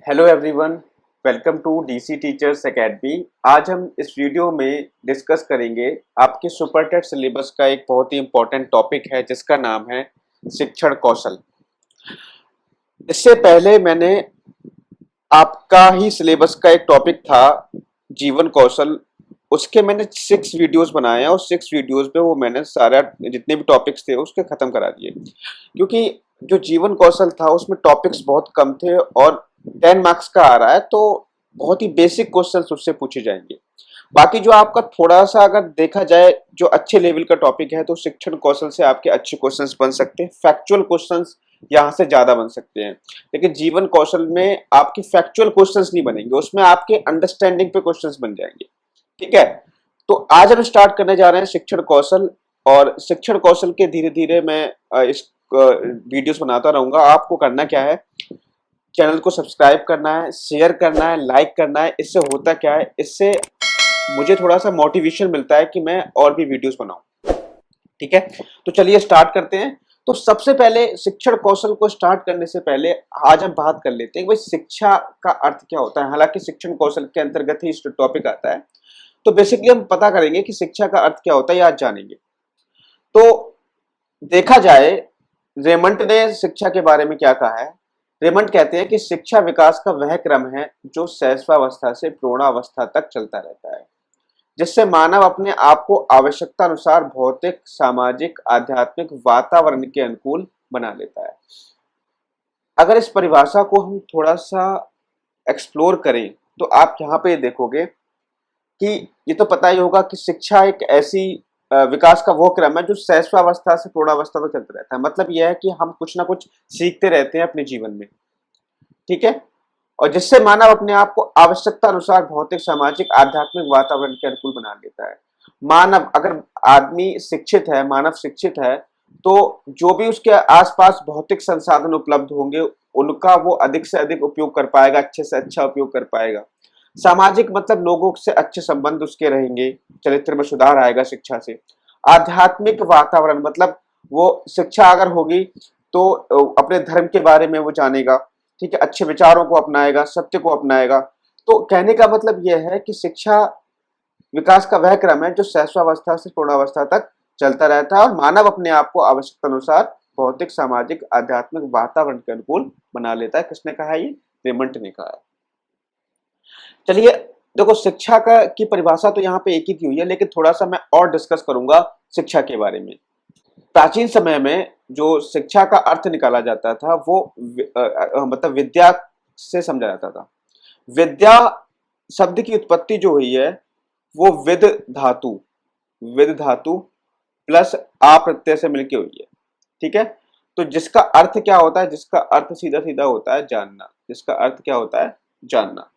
Hello everyone, welcome to DC teachers academy. आज हम इस वीडियो में डिस्कस करेंगे आपके सुपर टेट सिलेबस का एक बहुत ही इम्पोर्टेंट टॉपिक है जिसका नाम है शिक्षण कौशल। इससे पहले मैंने आपका ही सिलेबस का एक टॉपिक था जीवन कौशल। उसके मैंने 6 वीडियोस बनाए हैं और 6 वीडियोस पे वो मैंने सारा जितने भी टॉपिक्स थे उसके खत्म करा दिए, क्योंकि जो जीवन कौशल था उसमें टॉपिक्स बहुत कम थे और 10 मार्क्स का आ रहा है, तो बहुत ही बेसिक क्वेश्चंस उससे पूछे जाएंगे। बाकी जो आपका थोड़ा सा अगर देखा जाए जो अच्छे लेवल का टॉपिक है, तो शिक्षण कौशल से आपके अच्छे क्वेश्चंस बन सकते हैं, फैक्चुअल क्वेश्चंस यहाँ से ज्यादा बन सकते हैं। लेकिन जीवन कौशल में आपके फैक्चुअल क्वेश्चंस नहीं बनेंगे, उसमें आपके अंडरस्टैंडिंग पे क्वेश्चंस बन जाएंगे। ठीक है, तो आज हम स्टार्ट करने जा रहे हैं शिक्षण कौशल। और शिक्षण कौशल के धीरे धीरे मैं इस वीडियोस बनाता रहूंगा। आपको करना क्या है, चैनल को सब्सक्राइब करना है, शेयर करना है, लाइक करना है। इससे होता क्या है, इससे मुझे थोड़ा सा मोटिवेशन मिलता है कि मैं और भी वीडियोस बनाऊं। ठीक है, तो चलिए स्टार्ट करते हैं। तो सबसे पहले शिक्षण कौशल को स्टार्ट करने से पहले आज हम बात कर लेते हैं कि भाई शिक्षा का अर्थ क्या होता है। हालांकि शिक्षण कौशल के अंतर्गत ही इस टॉपिक आता है, तो बेसिकली हम पता करेंगे कि शिक्षा का अर्थ क्या होता है, आज जानेंगे। तो देखा जाए, रेमंड ने शिक्षा के बारे में क्या कहा है। रेमंड कहते हैं कि शिक्षा विकास का वह क्रम है जो शैशवावस्था से प्रौढ़ावस्था तक चलता रहता है, जिससे मानव अपने आप को आवश्यकता अनुसार भौतिक, सामाजिक, आध्यात्मिक वातावरण के अनुकूल बना लेता है। अगर इस परिभाषा को हम थोड़ा सा एक्सप्लोर करें, तो आप यहाँ पे देखोगे कि ये तो पता ही होगा कि शिक्षा एक ऐसी विकास का वो क्रम है जो शैशवावस्था से प्रौढ़ावस्था तक चलता रहता है। मतलब यह है कि हम कुछ ना कुछ सीखते रहते हैं अपने जीवन में। ठीक है, और जिससे मानव अपने आप को आवश्यकता अनुसार भौतिक, सामाजिक, आध्यात्मिक वातावरण के अनुकूल बना लेता है। मानव, अगर आदमी शिक्षित है, मानव शिक्षित है, तो जो भी उसके आसपास भौतिक संसाधन उपलब्ध होंगे उनका वो अधिक से अधिक उपयोग कर पाएगा, अच्छे से अच्छा उपयोग कर पाएगा। सामाजिक मतलब लोगों से अच्छे संबंध उसके रहेंगे, चरित्र में सुधार आएगा शिक्षा से। आध्यात्मिक वातावरण मतलब वो शिक्षा अगर होगी तो अपने धर्म के बारे में वो जानेगा। ठीक है, अच्छे विचारों को अपनाएगा, सत्य को अपनाएगा। तो कहने का मतलब यह है कि शिक्षा विकास का वह क्रम है जो शैशवावस्था से प्रौढ़ावस्था तक चलता रहता है और मानव अपने आप को आवश्यकता अनुसार भौतिक, सामाजिक, आध्यात्मिक वातावरण के अनुकूल बना लेता है। किसने कहा है ये? रेमंड ने कहा है। चलिए देखो, शिक्षा का की परिभाषा तो यहाँ पे एक ही दी हुई है, लेकिन थोड़ा सा मैं और डिस्कस करूंगा शिक्षा के बारे में। प्राचीन समय में जो शिक्षा का अर्थ निकाला जाता था वो मतलब विद्या से समझा जाता था। विद्या शब्द की उत्पत्ति जो हुई है वो धातु विद धातु प्लस आ प्रत्यय से मिलके हुई है। ठीक है, तो जिसका अर्थ क्या होता है? जिसका अर्थ सीधा सीधा होता है जानना। जिसका अर्थ क्या होता है? जानना।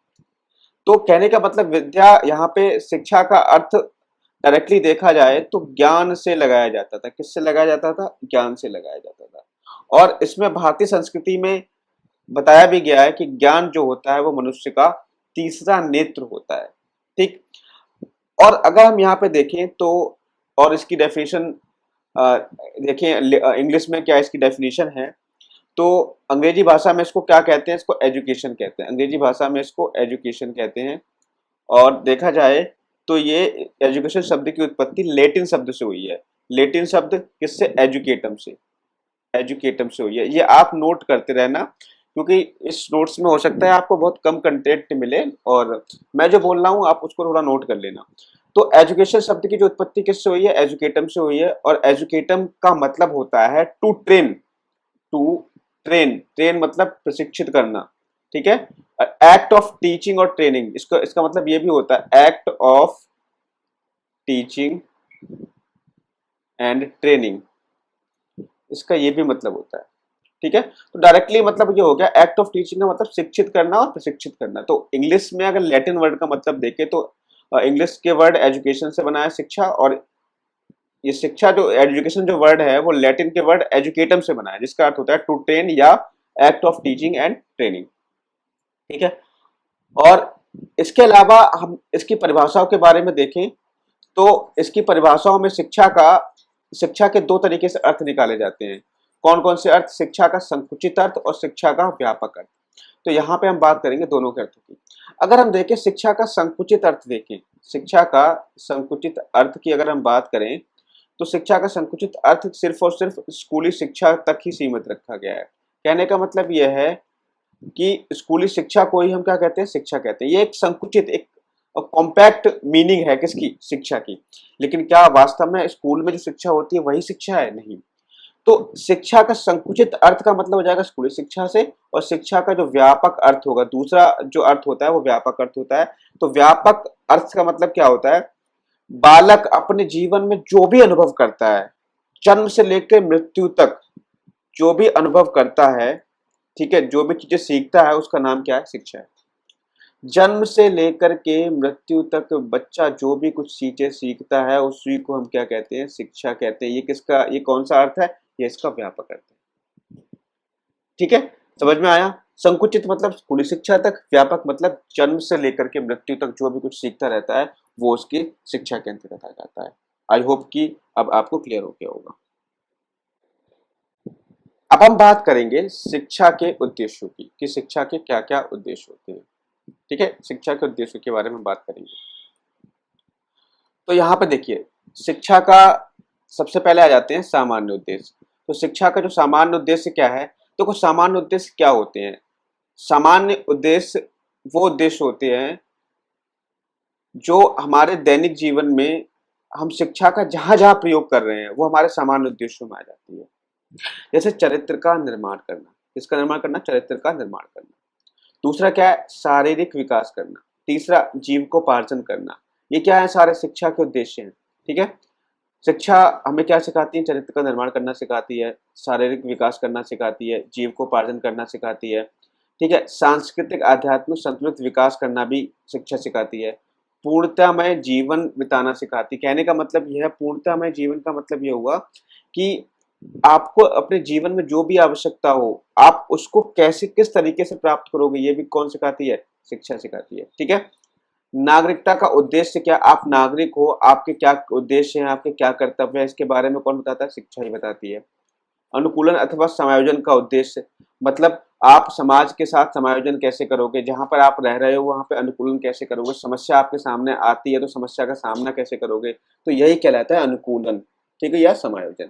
तो कहने का मतलब विद्या, यहाँ पे शिक्षा का अर्थ डायरेक्टली देखा जाए तो ज्ञान से लगाया जाता था। किससे लगाया जाता था? ज्ञान से लगाया जाता था। और इसमें भारतीय संस्कृति में बताया भी गया है कि ज्ञान जो होता है वो मनुष्य का तीसरा नेत्र होता है। ठीक, और अगर हम यहाँ पे देखें तो, और इसकी डेफिनेशन देखें इंग्लिश में क्या इसकी डेफिनेशन है, तो अंग्रेजी भाषा में इसको क्या कहते हैं? इसको एजुकेशन कहते हैं। अंग्रेजी भाषा में इसको एजुकेशन कहते हैं। और देखा जाए तो ये एजुकेशन शब्द की उत्पत्ति लेटिन शब्द से हुई है। लेटिन शब्द किससे? एजुकेटम से। एजुकेटम से हुई है। ये आप नोट करते रहना, क्योंकि इस नोट्स में हो सकता है आपको बहुत कम कंटेंट मिले और मैं जो बोल रहा हूँ आप उसको थोड़ा नोट कर लेना। तो एजुकेशन शब्द की जो उत्पत्ति किससे हुई है? एजुकेटम से हुई है। और एजुकेटम का मतलब होता है to train. To train, train मतलब प्रशिक्षित करना। ठीक है, एक्ट ऑफ टीचिंग और ट्रेनिंग, इसका मतलब ये भी होता है act of teaching and training, इसका ये भी मतलब होता है। ठीक है, तो डायरेक्टली मतलब ये हो गया एक्ट ऑफ टीचिंग का मतलब शिक्षित करना और प्रशिक्षित करना। तो इंग्लिश में अगर लैटिन वर्ड का मतलब देखें तो इंग्लिश के वर्ड एजुकेशन से बना है शिक्षा, और ये शिक्षा जो एजुकेशन जो वर्ड है वो लैटिन के वर्ड एजुकेटम से बना है, जिसका अर्थ होता है टू ट्रेन या act of teaching and training. ठीक है, और इसके अलावा हम इसकी परिभाषाओं के बारे में देखें तो इसकी परिभाषाओं में शिक्षा के दो तरीके से अर्थ निकाले जाते हैं। कौन कौन से अर्थ? शिक्षा का संकुचित अर्थ और शिक्षा का व्यापक अर्थ। तो यहाँ पे हम बात करेंगे दोनों के अर्थों की। अगर हम देखें शिक्षा का संकुचित अर्थ देखें, शिक्षा का संकुचित अर्थ की अगर हम बात करें तो शिक्षा का संकुचित अर्थ सिर्फ और सिर्फ स्कूली शिक्षा तक ही सीमित रखा गया है। कहने का मतलब यह है कि स्कूली शिक्षा को ही हम क्या कहते हैं, शिक्षा कहते हैं। ये एक संकुचित, एक कॉम्पैक्ट मीनिंग है किसकी, शिक्षा की। लेकिन क्या वास्तव में स्कूल में जो शिक्षा होती है वही शिक्षा है? नहीं। तो शिक्षा का संकुचित अर्थ का मतलब हो जाएगा स्कूली शिक्षा से, और शिक्षा का जो व्यापक अर्थ होगा, दूसरा जो अर्थ होता है वो व्यापक अर्थ होता है। तो व्यापक अर्थ का मतलब क्या होता है, बालक अपने जीवन में जो भी अनुभव करता है, जन्म से लेकर मृत्यु तक जो भी अनुभव करता है, ठीक है, जो भी चीजें सीखता है, उसका नाम क्या है, शिक्षा है। जन्म से लेकर के मृत्यु तक बच्चा जो भी कुछ चीजें सीखता है उसी को हम क्या कहते हैं, शिक्षा कहते हैं। ये किसका, ये कौन सा अर्थ है, ये इसका व्यापक अर्थ है। ठीक है, समझ में आया? संकुचित मतलब स्कूली शिक्षा तक, व्यापक मतलब जन्म से लेकर के मृत्यु तक जो भी कुछ सीखता रहता है वो उसकी शिक्षा के अंतर्गत आ जाता है। आई होप कि अब आपको क्लियर हो गया होगा। अब हम बात करेंगे शिक्षा के उद्देश्यों की, कि शिक्षा के क्या क्या उद्देश्य होते हैं। ठीक है, शिक्षा के उद्देश्यों के बारे में बात करेंगे। तो यहाँ पे देखिए, शिक्षा का सबसे पहले आ जाते हैं सामान्य उद्देश्य। तो शिक्षा का जो सामान्य उद्देश्य क्या है, तो कुछ सामान्य उद्देश्य क्या होते हैं? सामान्य उद्देश्य वो उद्देश्य होते हैं जो हमारे दैनिक जीवन में हम शिक्षा का जहां जहां प्रयोग कर रहे हैं वो हमारे सामान्य उद्देश्यों में आ जाती है। जैसे चरित्र का निर्माण करना, किसका निर्माण करना, चरित्र का निर्माण करना। दूसरा क्या है, शारीरिक विकास करना। तीसरा जीविकोपार्जन करना। ये क्या है, सारे शिक्षा के उद्देश्य हैं। ठीक है, शिक्षा हमें क्या सिखाती है, चरित्र का निर्माण करना सिखाती है, शारीरिक विकास करना सिखाती है, जीविकोपार्जन करना सिखाती है। ठीक है, सांस्कृतिक आध्यात्मिक संतुलित विकास करना भी शिक्षा सिखाती है। पूर्णतामय जीवन बिताना सिखाती है। कहने का मतलब यह है, पूर्णतामय जीवन का मतलब यह हुआ कि आपको अपने जीवन में जो भी आवश्यकता हो आप उसको कैसे किस तरीके से प्राप्त करोगे, ये भी कौन सिखाती है, शिक्षा सिखाती है। ठीक है, नागरिकता का उद्देश्य क्या, आप नागरिक हो, आपके क्या उद्देश्य हैं, आपके क्या कर्तव्य है, इसके बारे में कौन बताता है, शिक्षा ही बताती है। अनुकूलन अथवा समायोजन का उद्देश्य, मतलब आप समाज के साथ समायोजन कैसे करोगे, जहां पर आप रह रहे हो वहां पे अनुकूलन कैसे करोगे, समस्या आपके सामने आती है तो समस्या का सामना कैसे करोगे, तो यही कहलाता है अनुकूलन। ठीक है, या समायोजन।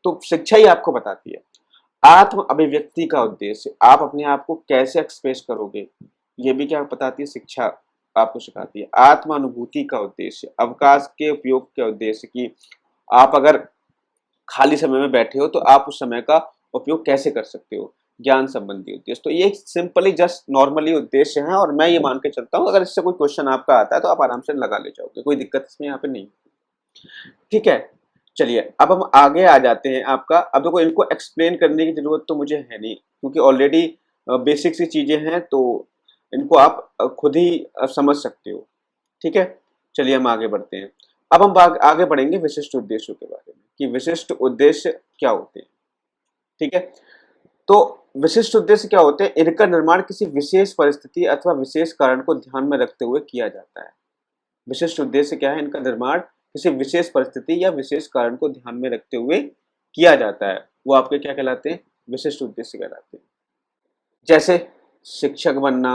तो शिक्षा ही आपको बताती है। आत्म अभिव्यक्ति का उद्देश्य, आप अपने आप को कैसे एक्सप्रेस करोगे, ये भी क्या बताती है, शिक्षा आपको सिखाती है। आत्म अनुभूति का उद्देश्य, अवकाश के उपयोग के उद्देश्य, कि आप अगर खाली समय में बैठे हो तो आप उस समय का उपयोग कैसे कर सकते हो, ज्ञान संबंधी उद्देश्य। तो ये सिंपली जस्ट नॉर्मली उद्देश्य है, और मैं ये मान के चलता हूँ अगर इससे कोई क्वेश्चन आपका आता है तो आप आराम से लगा ले जाओगे, कोई दिक्कत इसमें यहाँ पे नहीं। ठीक है, चलिए अब हम आगे आ जाते हैं। आपका अब देखो, इनको एक्सप्लेन करने की जरूरत तो मुझे है नहीं, क्योंकि ऑलरेडी बेसिक सी चीजें हैं, तो इनको आप खुद ही समझ सकते हो। ठीक है, चलिए हम आगे बढ़ते हैं। अब हम आगे बढ़ेंगे विशिष्ट उद्देश्यों के बारे में, कि विशिष्ट उद्देश्य क्या होते हैं। ठीक है, तो विशिष्ट उद्देश्य क्या होते हैं, इनका निर्माण किसी विशेष परिस्थिति अथवा विशेष कारण को ध्यान में रखते हुए किया जाता है। विशिष्ट उद्देश्य क्या है, इनका निर्माण किसी विशेष परिस्थिति या विशेष कारण को ध्यान में रखते हुए किया जाता है, वो आपके क्या कहलाते हैं, विशिष्ट उद्देश्य कहलाते हैं। जैसे शिक्षक बनना,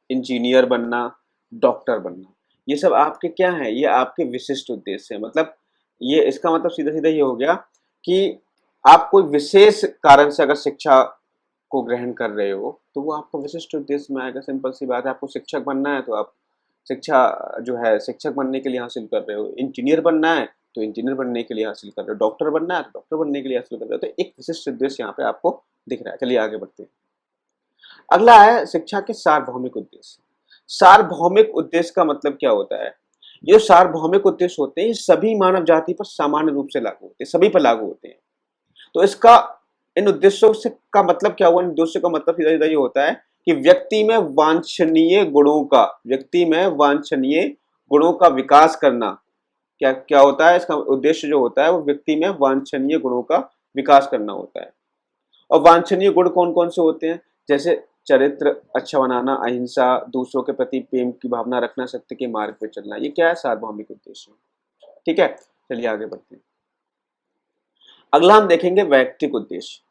इंजीनियर बनना, डॉक्टर बनना, ये सब आपके क्या है, ये आपके विशिष्ट उद्देश्य है। मतलब ये इसका मतलब सीधा सीधा ये हो गया कि आप कोई विशेष कारण से अगर शिक्षा को ग्रहण कर रहे हो तो वो आपको विशिष्ट उद्देश्य में आएगा। सिंपल सी बात है, आपको शिक्षक बनना है तो आप शिक्षा जो है शिक्षक बनने के लिए हासिल कर रहे हो, इंजीनियर बनना है तो इंजीनियर बनने के लिए हासिल कर रहे हो, डॉक्टर बनना है तो डॉक्टर बनने के लिए हासिल कर रहे हो। तो एक विशिष्ट उद्देश्य यहाँ पे आपको दिख रहा है। चलिए आगे बढ़ते हैं। अगला है शिक्षा के सार्वभौमिक उद्देश्य। सार्वभौमिक उद्देश्य का मतलब क्या होता है, ये सार्वभौमिक उद्देश्य होते हैं सभी मानव जाति पर सामान्य रूप से लागू होते हैं, सभी पर लागू होते हैं। तो इसका इन उद्देश्यों से का मतलब क्या हुआ, इन उद्देश्यों का मतलब सीधा सीधा ये होता है कि व्यक्ति में वांछनीय गुणों का विकास करना। क्या क्या होता है, इसका उद्देश्य जो होता है वो व्यक्ति में वांछनीय गुणों का विकास करना होता है। और वांछनीय गुण कौन कौन से होते हैं, जैसे चरित्र अच्छा बनाना, अहिंसा, दूसरों के प्रति प्रेम की भावना रखना, सत्य के मार्ग पे चलना, ये क्या है, सार्वभौमिक उद्देश्य। ठीक है, चलिए आगे बढ़ते हैं। अगला हम देखेंगे वैयक्तिक उद्देश्य।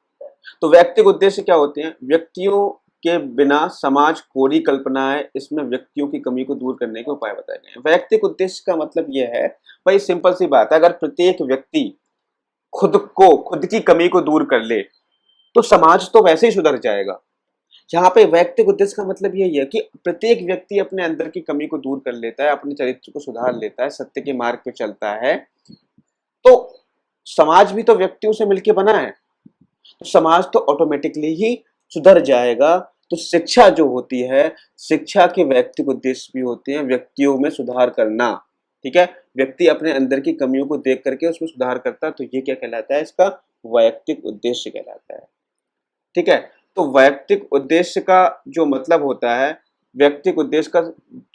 तो वैयक्तिक उद्देश्य क्या होते हैं, व्यक्तियों के बिना समाज कोरी कल्पना है, इसमें व्यक्तियों की कमी को दूर करने के उपाय बताए गए हैं। वैयक्तिक उद्देश्य का मतलब यह है, भाई सिंपल सी बात है, अगर प्रत्येक व्यक्ति खुद की कमी को दूर कर ले तो समाज तो वैसे ही सुधर जाएगा। यहाँ पे वैयक्तिक उद्देश्य का मतलब यही है कि प्रत्येक व्यक्ति अपने अंदर की कमी को दूर कर लेता है, अपने चरित्र को सुधार लेता है, सत्य के मार्ग पे चलता है, तो समाज भी तो व्यक्तियों से मिलकर बना है, तो समाज तो ऑटोमेटिकली ही सुधर जाएगा। तो शिक्षा जो होती है, शिक्षा के वैयक्तिक उद्देश्य भी होते हैं व्यक्तियों में सुधार करना। ठीक है, व्यक्ति अपने अंदर की कमियों को देख करके उसमें सुधार करता है, तो ये क्या कहलाता है, इसका वैयक्तिक उद्देश्य कहलाता है। ठीक है, तो वैयक्तिक उद्देश्य का जो मतलब होता है, वैयक्तिक उद्देश्य का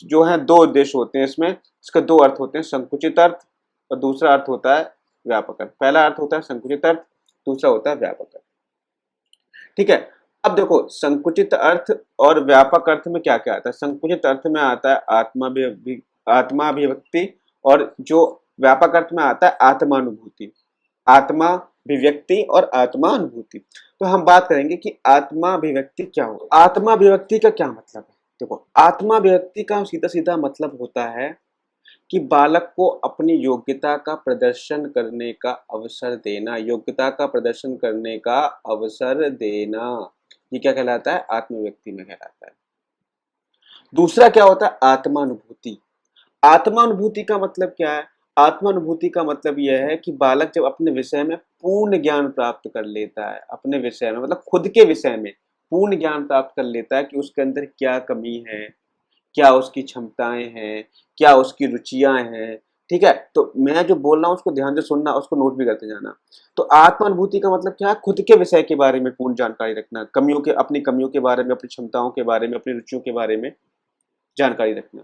जो है दो उद्देश्य होते हैं इसमें, इसका दो अर्थ होते हैं, संकुचित अर्थ और दूसरा अर्थ होता है व्यापक अर्थ। पहला अर्थ होता है संकुचित अर्थ, दूसरा होता है व्यापक अर्थ। ठीक है, अब देखो संकुचित अर्थ और व्यापक अर्थ में क्या क्या आता है। संकुचित अर्थ में आता है आत्माभिव्यक्ति, और जो व्यापक अर्थ में आता है आत्मानुभूति। आत्माभिव्यक्ति और आत्मानुभूति। तो हम बात करेंगे कि आत्माभिव्यक्ति क्या हो। आत्माभिव्यक्ति का क्या मतलब है। देखो, आत्माभिव्यक्ति का सीधा सीधा मतलब होता है कि बालक को अपनी योग्यता का प्रदर्शन करने का अवसर देना, योग्यता का प्रदर्शन करने का अवसर देना, ये क्या कहलाता है, आत्मव्यक्ति में कहलाता है। दूसरा क्या होता है, आत्मानुभूति। आत्मानुभूति का मतलब क्या है, आत्मानुभूति का मतलब यह है कि बालक जब अपने विषय में पूर्ण ज्ञान प्राप्त कर लेता है, अपने विषय में मतलब खुद के विषय में पूर्ण ज्ञान प्राप्त कर लेता है कि उसके अंदर क्या कमी है, क्या उसकी क्षमताएं हैं, क्या उसकी रुचियां हैं। ठीक है, तो मैं जो बोल रहा हूँ उसको ध्यान से सुनना, उसको नोट भी करते जाना। तो आत्मानुभूति का मतलब क्या है, खुद के विषय के बारे में पूर्ण जानकारी रखना, अपनी कमियों के बारे में, अपनी क्षमताओं के बारे में, अपनी रुचियों के बारे में जानकारी रखना,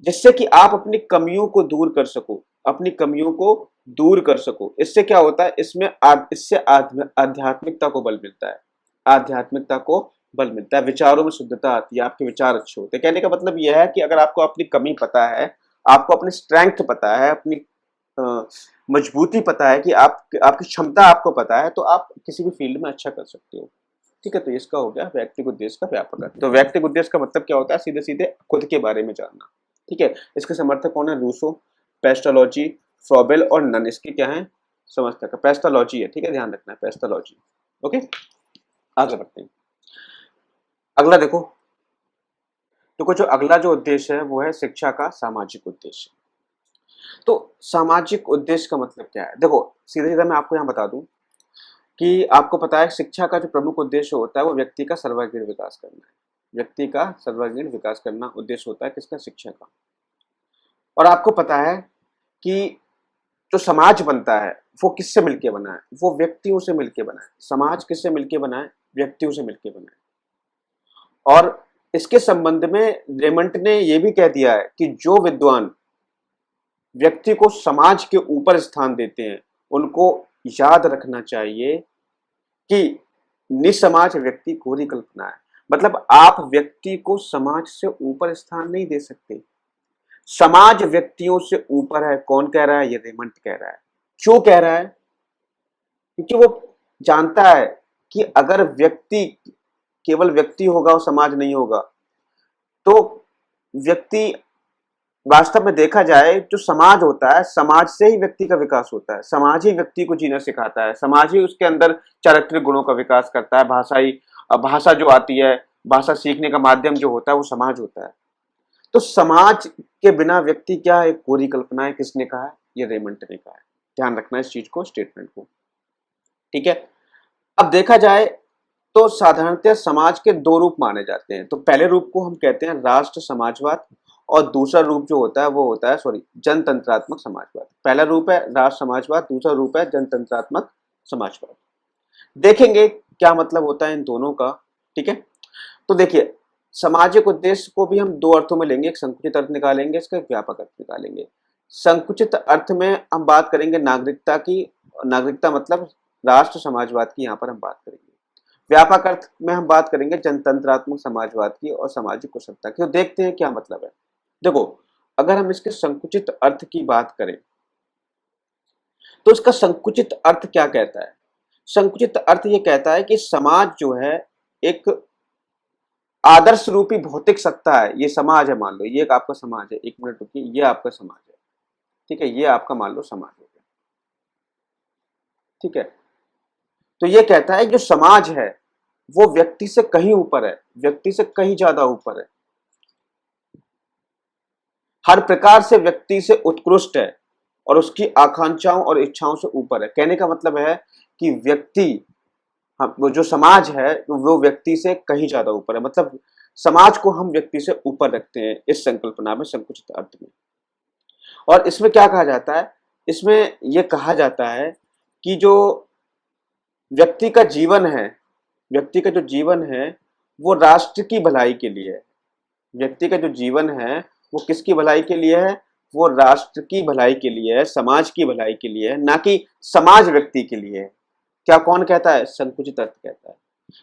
जिससे कि आप अपनी कमियों को दूर कर सको, अपनी कमियों को दूर कर सको। इससे क्या होता है, इससे आध्यात्मिकता को बल मिलता है, आध्यात्मिकता को बल मिलता है, विचारों में शुद्धता आती है, आपके विचार अच्छे होते हैं। कहने का मतलब यह है कि अगर आपको अपनी कमी पता है, आपको अपनी स्ट्रेंथ पता है, अपनी मजबूती पता है, कि आपकी क्षमता आपको पता है, तो आप किसी भी फील्ड में अच्छा कर सकते हो। ठीक है, तो इसका हो गया व्यक्तिगत उद्देश्य का व्यापक अर्थ। तो व्यक्तिगत उद्देश्य का मतलब क्या होता है, सीधे सीधे खुद के बारे में जानना। ठीक है, इसके समर्थक कौन है, रूसो, पेस्टोलॉजी, फ्रॉबेल और नन, इसके क्या है समर्थक, पेस्टोलॉजी है। ठीक है, ध्यान रखना है, पेस्टोलॉजी। ओके, आगे बढ़ते हैं। अगला देखो जो अगला जो उद्देश्य है वो है शिक्षा का सामाजिक उद्देश्य। तो सामाजिक उद्देश्य का मतलब क्या है, देखो सीधे सीधा मैं आपको यहाँ बता दूं कि आपको पता है शिक्षा का जो प्रमुख उद्देश्य होता है वो व्यक्ति का सर्वांगीण विकास करना है। व्यक्ति का सर्वांगीण विकास करना उद्देश्य होता है किसका, शिक्षा का। और आपको पता है कि जो समाज बनता है वो किससे मिलके बना है, वो व्यक्तियों से मिलके बना है। समाज किससे मिलके बना है, व्यक्तियों से मिलके बना है। और इसके संबंध में रेमंड ने यह भी कह दिया है कि जो विद्वान व्यक्ति को समाज के ऊपर स्थान देते हैं उनको याद रखना चाहिए कि निसमाज व्यक्ति कोरी कल्पना है। मतलब आप व्यक्ति को समाज से ऊपर स्थान नहीं दे सकते, समाज व्यक्तियों से ऊपर है। कौन कह रहा है, ये रेमंड कह रहा है। क्यों कह रहा है, क्योंकि वो जानता है कि अगर व्यक्ति केवल व्यक्ति होगा और समाज नहीं होगा तो व्यक्ति, वास्तव में देखा जाए जो समाज होता है, समाज से ही व्यक्ति का विकास होता है, समाज ही व्यक्ति को जीना सिखाता है, समाज ही उसके अंदर चारित्रिक गुणों का विकास करता है। भाषा जो आती है, भाषा सीखने का माध्यम जो होता है वो समाज होता है। तो समाज के बिना व्यक्ति क्या है, कोरी कल्पना है। किसने कहा है, ये रेमंड ने कहा है। ध्यान रखना इस चीज को, स्टेटमेंट को। ठीक है, अब देखा जाए तो साधारणतः समाज के दो रूप माने जाते हैं। तो पहले रूप को हम कहते हैं राष्ट्र समाजवाद, और दूसरा रूप जो होता है वो होता है जनतंत्रात्मक समाजवाद। पहला रूप है राष्ट्र समाजवाद, दूसरा रूप है जनतंत्रात्मक समाजवाद। देखेंगे क्या मतलब होता है इन दोनों का। ठीक है, तो देखिए सामाजिक उद्देश्य को भी हम दो अर्थों में लेंगे, एक संकुचित अर्थ निकालेंगे, इसका एक व्यापक अर्थ निकालेंगे। संकुचित अर्थ में हम बात करेंगे नागरिकता की, नागरिकता मतलब राष्ट्र समाजवाद की, यहाँ पर हम बात करेंगे। व्यापक अर्थ में हम बात करेंगे जनतंत्रात्मक समाजवाद की और सामाजिक कुशलता की। तो देखते हैं क्या मतलब है। देखो, अगर हम इसके संकुचित अर्थ की बात करें तो इसका संकुचित अर्थ क्या कहता है, संकुचित अर्थ ये कहता है कि समाज जो है एक आदर्श रूपी भौतिक सत्ता है, ये समाज है, मान लो ये एक आपका समाज है, एक मिनट रुकिए, ये आपका समाज है, ठीक है, ये आपका मान लो समाज हो गया, ठीक है। तो ये कहता है जो समाज है वो व्यक्ति से कहीं ऊपर है, व्यक्ति से कहीं ज्यादा ऊपर है, हर प्रकार से व्यक्ति से उत्कृष्ट है और उसकी आकांक्षाओं और इच्छाओं से ऊपर है। कहने का मतलब है कि व्यक्ति, हम वो जो समाज है वो व्यक्ति से कहीं ज्यादा ऊपर है, मतलब समाज को हम व्यक्ति से ऊपर रखते हैं इस संकल्पना में, संकुचित अर्थ में। और इसमें क्या कहा जाता है, इसमें यह कहा जाता है कि जो व्यक्ति का जीवन है, व्यक्ति का जो जीवन है वो राष्ट्र की भलाई के लिए है। व्यक्ति का जो जीवन है वो किसकी भलाई के लिए है, वो राष्ट्र की भलाई के लिए है, समाज की भलाई के लिए है, ना कि समाज व्यक्ति के लिए है। क्या कौन कहता है, संकुचित अर्थ कहता है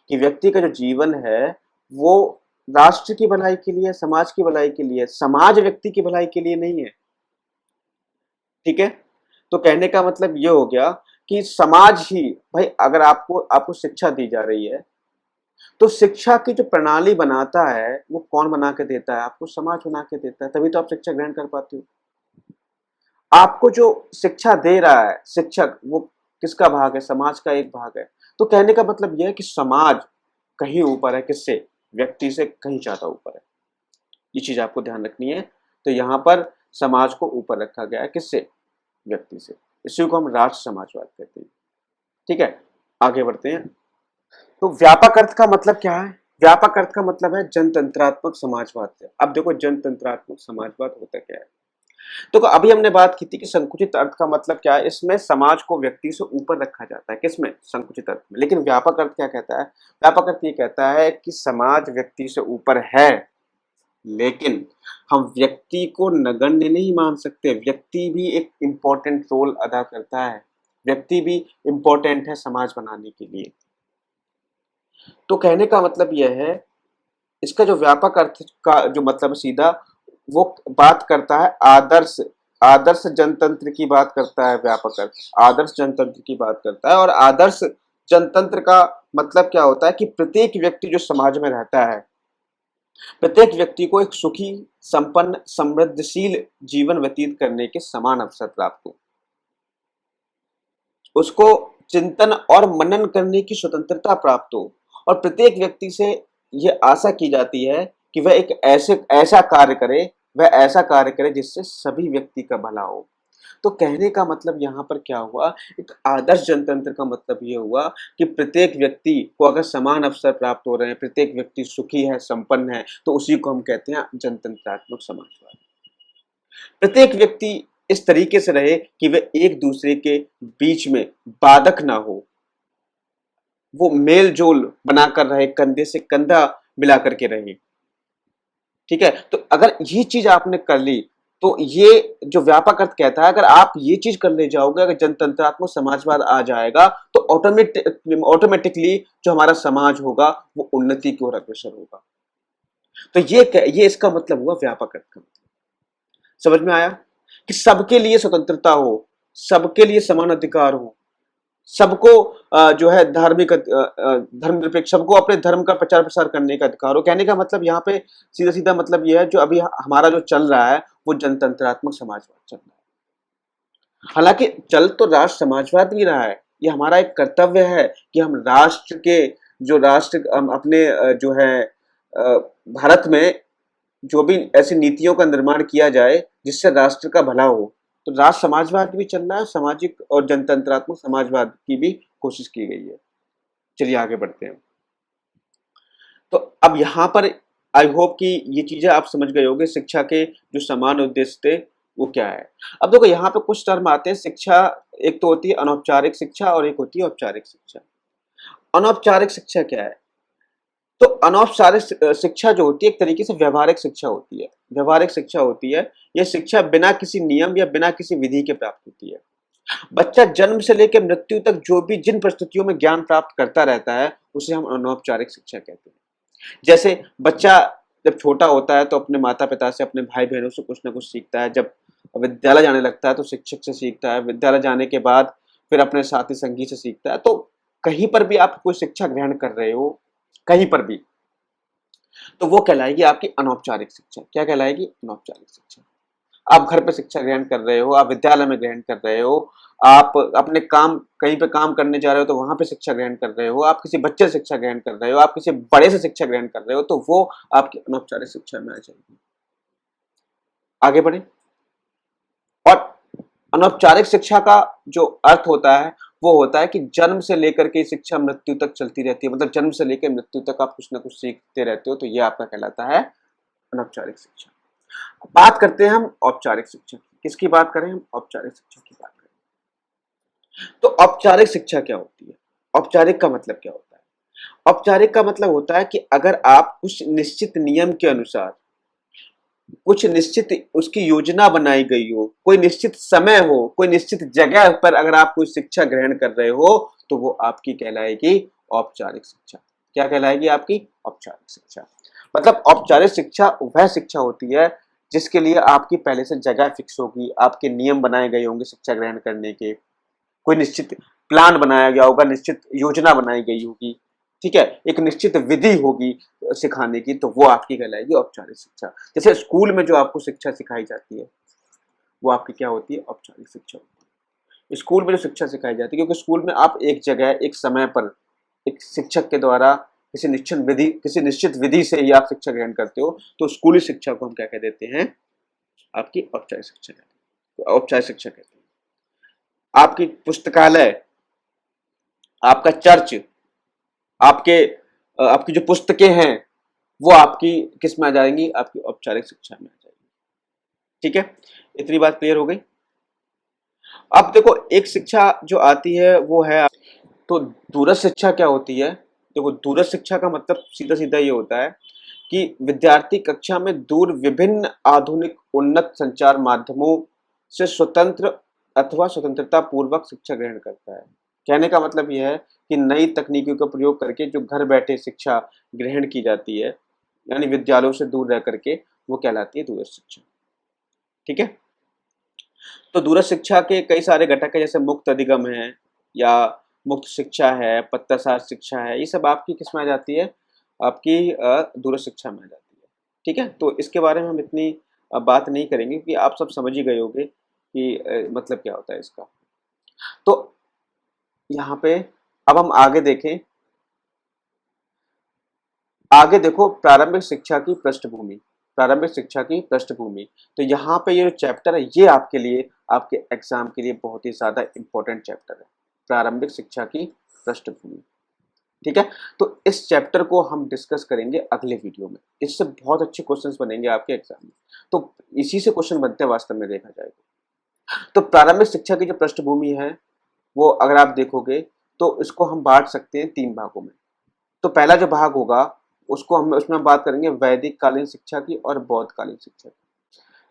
कि व्यक्ति का जो जीवन है वो राष्ट्र की भलाई के लिए, समाज की भलाई के लिए, समाज व्यक्ति की भलाई के लिए नहीं है, ठीक है। तो कहने का मतलब ये हो गया कि समाज ही, भाई अगर आपको शिक्षा दी जा रही है तो शिक्षा की जो प्रणाली बनाता है वो कौन बना के देता है, आपको समाज बना के देता है, तभी तो आप शिक्षा ग्रहण कर पाते हो। आपको जो शिक्षा दे रहा है शिक्षक, वो किसका भाग है, समाज का एक भाग है। तो कहने का मतलब यह है कि समाज कहीं ऊपर है, किससे, व्यक्ति से कहीं ज्यादा ऊपर है, ये चीज आपको ध्यान रखनी है। तो यहाँ पर समाज को ऊपर रखा गया है, किससे, व्यक्ति से। इसी को हम राष्ट्र समाजवाद कहते हैं, ठीक है। आगे बढ़ते हैं। तो व्यापक अर्थ का मतलब क्या है, व्यापक अर्थ का मतलब है जनतंत्रात्मक समाजवाद से। अब देखो जनतंत्रात्मक समाजवाद होता क्या है। तो अभी हमने बात की थी कि संकुचित अर्थ का मतलब क्या है, इसमें समाज को व्यक्ति से ऊपर रखा जाता है, किसमें, संकुचित अर्थ में। लेकिन व्यापक अर्थ क्या कहता है, व्यापक अर्थ ये कहता है कि समाज व्यक्ति से ऊपर है, लेकिन हम व्यक्ति को नगण्य नहीं मान सकते, व्यक्ति भी एक इंपॉर्टेंट रोल अदा करता है, व्यक्ति भी इंपॉर्टेंट है समाज बनाने के लिए। तो कहने का मतलब यह है, इसका जो व्यापक अर्थ का जो मतलब सीधा वो बात करता है आदर्श, आदर्श जनतंत्र की बात करता है। व्यापक अर्थ आदर्श जनतंत्र की बात करता है। और आदर्श जनतंत्र का मतलब क्या होता है कि प्रत्येक व्यक्ति जो समाज में रहता है, प्रत्येक व्यक्ति को एक सुखी, संपन्न, समृद्धशील जीवन व्यतीत करने के समान अवसर प्राप्त हो, उसको चिंतन और मनन करने की स्वतंत्रता प्राप्त हो, और प्रत्येक व्यक्ति से यह आशा की जाती है कि वह एक ऐसा कार्य करे, वह ऐसा कार्य करे जिससे सभी व्यक्ति का भला हो। तो कहने का मतलब यहाँ पर क्या हुआ, एक आदर्श जनतंत्र का मतलब ये हुआ कि प्रत्येक व्यक्ति को अगर समान अवसर प्राप्त हो रहे हैं, प्रत्येक व्यक्ति सुखी है, संपन्न है, तो उसी को हम कहते हैं जनतंत्रात्मक समाजवाद। प्रत्येक व्यक्ति इस तरीके से रहे कि वे एक दूसरे के बीच में बाधक ना हो, वो मेल जोल बनाकर रहे, कंधे से कंधा मिला करके रहे, ठीक है। तो अगर ये चीज आपने कर ली, तो ये जो व्यापक अर्थ कहता है, अगर आप ये चीज कर ले जाओगे, अगर जनतंत्रात्मक समाजवाद आ जाएगा, तो ऑटोमेटिकली जो हमारा समाज होगा वो उन्नति की ओर अग्रसर होगा। तो ये इसका मतलब हुआ व्यापक अर्थ का। समझ में आया कि सबके लिए स्वतंत्रता हो, सबके लिए समान अधिकार हो, सबको जो है धार्मिक धर्मनिरपेक्ष, सबको अपने धर्म का प्रचार प्रसार करने का अधिकार हो। कहने का मतलब यहाँ पे सीधा सीधा मतलब यह है, जो अभी हमारा जो चल रहा है वो जनतंत्रात्मक समाजवाद चल रहा है। हालांकि चल तो राष्ट्र समाजवाद भी रहा है, ये हमारा एक कर्तव्य है कि हम राष्ट्र के, जो राष्ट्र हम अपने जो है भारत में जो भी ऐसी नीतियों का निर्माण किया जाए जिससे राष्ट्र का भला हो, तो राष्ट्र समाजवाद भी चल रहा है, सामाजिक और जनतंत्रात्मक समाजवाद की भी कोशिश की गई है। चलिए आगे बढ़ते हैं। तो अब यहाँ पर आई होप कि ये चीजें आप समझ गए होंगे, शिक्षा के जो समान उद्देश्य थे वो क्या है। अब देखो यहाँ पे कुछ टर्म आते हैं शिक्षा, एक तो होती है अनौपचारिक शिक्षा और एक होती है औपचारिक शिक्षा। अनौपचारिक शिक्षा क्या है, तो अनौपचारिक शिक्षा जो होती है एक तरीके से व्यवहारिक शिक्षा होती है। व्यवहारिक शिक्षा होती है, यह शिक्षा बिना किसी नियम या बिना किसी विधि के प्राप्त होती है। बच्चा जन्म से लेकर मृत्यु तक जो भी जिन परिस्थितियों में ज्ञान प्राप्त करता रहता है उसे हम अनौपचारिक शिक्षा कहते हैं। जैसे बच्चा जब छोटा होता है तो अपने माता पिता से, अपने भाई बहनों से कुछ ना कुछ सीखता है, जब विद्यालय जाने लगता है तो शिक्षक से सीखता है, विद्यालय जाने के बाद फिर अपने साथी संगी से सीखता है। तो कहीं पर भी आप कोई शिक्षा ग्रहण कर रहे हो, कहीं पर भी, तो वो कहलाएगी आपकी अनौपचारिक शिक्षा। क्या कहलाएगी? अनौपचारिक शिक्षा। आप घर पे शिक्षा ग्रहण कर रहे हो, आप विद्यालय में ग्रहण कर रहे हो, आप अपने काम कहीं पे काम करने जा रहे हो तो वहां पे शिक्षा ग्रहण कर रहे हो, आप किसी बच्चे से शिक्षा ग्रहण कर रहे हो, आप किसी बड़े से शिक्षा ग्रहण कर रहे हो, तो वो आपकी अनौपचारिक शिक्षा में आ जाएगी। आगे बढ़े। और अनौपचारिक शिक्षा का जो अर्थ होता है वो होता है कि जन्म से लेकर के शिक्षा मृत्यु तक चलती रहती है, मतलब जन्म से लेकर मृत्यु तक आप कुछ ना कुछ सीखते रहते हो, तो ये आपका कहलाता है अनौपचारिक शिक्षा। बात करते हैं हम औपचारिक शिक्षा की। किसकी बात करें? हम औपचारिक शिक्षा की बात करें। तो औपचारिक शिक्षा क्या होती है? औपचारिक का मतलब क्या होता है? औपचारिक का मतलब होता है कि अगर आप कुछ निश्चित नियम के अनुसार, कुछ निश्चित उसकी योजना बनाई गई हो, कोई निश्चित समय हो, कोई निश्चित जगह पर अगर आप कोई शिक्षा ग्रहण कर रहे हो, तो वो आपकी कहलाएगी औपचारिक शिक्षा। क्या कहलाएगी? आपकी औपचारिक शिक्षा। मतलब औपचारिक शिक्षा वह शिक्षा होती है जिसके लिए आपकी पहले से जगह फिक्स होगी, आपके नियम बनाए गए होंगे शिक्षा ग्रहण करने के, कोई निश्चित प्लान बनाया गया होगा, निश्चित योजना बनाई गई होगी, ठीक है, एक निश्चित विधि होगी सिखाने की, तो वो आपकी कहलाएगी औपचारिक शिक्षा। जैसे स्कूल में जो आपको शिक्षा सिखाई जाती है वो आपकी क्या होती है? औपचारिक शिक्षा होती है। स्कूल में जो शिक्षा सिखाई जाती है, क्योंकि स्कूल में आप एक जगह एक समय पर एक शिक्षक के द्वारा किसी निश्चित विधि से ही आप शिक्षा ग्रहण करते हो, तो स्कूली शिक्षा को हम क्या कह देते हैं? आपकी औपचारिक शिक्षा कहते हैं। तो औपचारिक शिक्षा कहते हैं। आपकी पुस्तकालय, आपका चर्च, आपके आपकी जो पुस्तकें हैं वो आपकी किस में आ जाएंगी? आपकी औपचारिक शिक्षा में आ जाएगी। ठीक है, इतनी बात क्लियर हो गई। अब देखो, एक शिक्षा जो आती है वो है, तो दूरस्थ शिक्षा क्या होती है? देखो, दूरस्थ शिक्षा का मतलब सीधा सीधा ये होता है कि विद्यार्थी कक्षा में दूर विभिन्न आधुनिक उन्नत संचार माध्यमों से स्वतंत्र अथवा स्वतंत्रता पूर्वक शिक्षा ग्रहण करता है। कहने का मतलब यह है कि नई तकनीकों का प्रयोग करके जो घर बैठे शिक्षा ग्रहण की जाती है, यानी विद्यालयों से दूर रह करके, वो कहलाती है दूरस्थ शिक्षा। ठीक है, तो दूरस्थ शिक्षा के कई सारे घटक है, जैसे मुक्त अधिगम है, या मुक्त शिक्षा है, पत्राचार शिक्षा है, ये सब आपकी किस में आ जाती है? आपकी दूरस्थ शिक्षा में आ जाती है। ठीक है, तो इसके बारे में हम इतनी बात नहीं करेंगे क्योंकि आप सब समझ ही गए होंगे कि मतलब क्या होता है इसका। तो यहाँ पे अब हम आगे देखें। आगे देखो, प्रारंभिक शिक्षा की पृष्ठभूमि। प्रारंभिक शिक्षा की पृष्ठभूमि, तो यहाँ पे ये जो चैप्टर है ये आपके लिए, आपके एग्जाम के लिए बहुत ही ज्यादा इंपॉर्टेंट चैप्टर है, प्रारंभिक शिक्षा की पृष्ठभूमि। ठीक है, तो इस चैप्टर को हम डिस्कस करेंगे अगले वीडियो में। इससे बहुत अच्छे क्वेश्चंस बनेंगे आपके एग्जाम में, तो इसी से क्वेश्चन बनते हैं वास्तव में देखा जाएगा। तो प्रारंभिक शिक्षा की जो पृष्ठभूमि है वो अगर आप देखोगे तो इसको हम बांट सकते हैं 3 भागों में। तो पहला जो भाग होगा उसको हम उसमें बात करेंगे वैदिक कालीन शिक्षा की और बौद्ध कालीन शिक्षा की।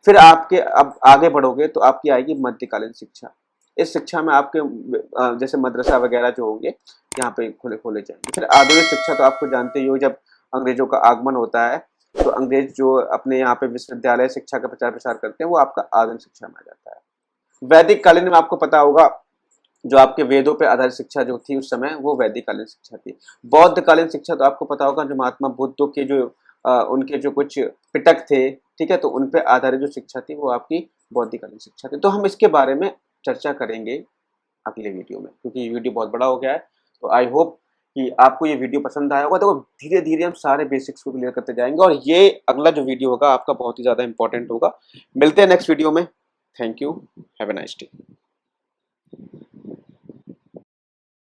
फिर आपके अब आगे बढ़ोगे तो आपकी आएगी मध्यकालीन शिक्षा। इस शिक्षा में आपके जैसे मदरसा वगैरह जो होंगे यहाँ पे खोले खोले जाएंगे। फिर आधुनिक शिक्षा तो आपको जानते ही हो, जब अंग्रेजों का आगमन होता है तो अंग्रेज जो अपने यहाँ पे विश्वविद्यालय शिक्षा का प्रचार प्रसार करते हैं वो आपका आधुनिक शिक्षा में आ जाता है। वैदिक कालीन में आपको पता होगा जो आपके वेदों पे आधारित शिक्षा जो थी उस समय, वो वैदिक कालीन शिक्षा थी। बौद्ध कालीन शिक्षा तो आपको पता होगा जो महात्मा बुद्ध के जो उनके जो कुछ पिटक थे, ठीक है, तो उन पे आधारित जो शिक्षा थी वो आपकी बौद्ध कालीन शिक्षा थी। तो हम इसके बारे में चर्चा करेंगे अगले वीडियो में, क्योंकि ये वीडियो बहुत बड़ा हो गया है। तो आई होप कि आपको ये वीडियो पसंद आया होगा। तो धीरे धीरे हम सारे बेसिक्स को क्लियर करते जाएंगे और ये अगला जो वीडियो होगा आपका बहुत ही ज्यादा इंपॉर्टेंट होगा। मिलते हैं नेक्स्ट वीडियो में। Thank you, have a nice day.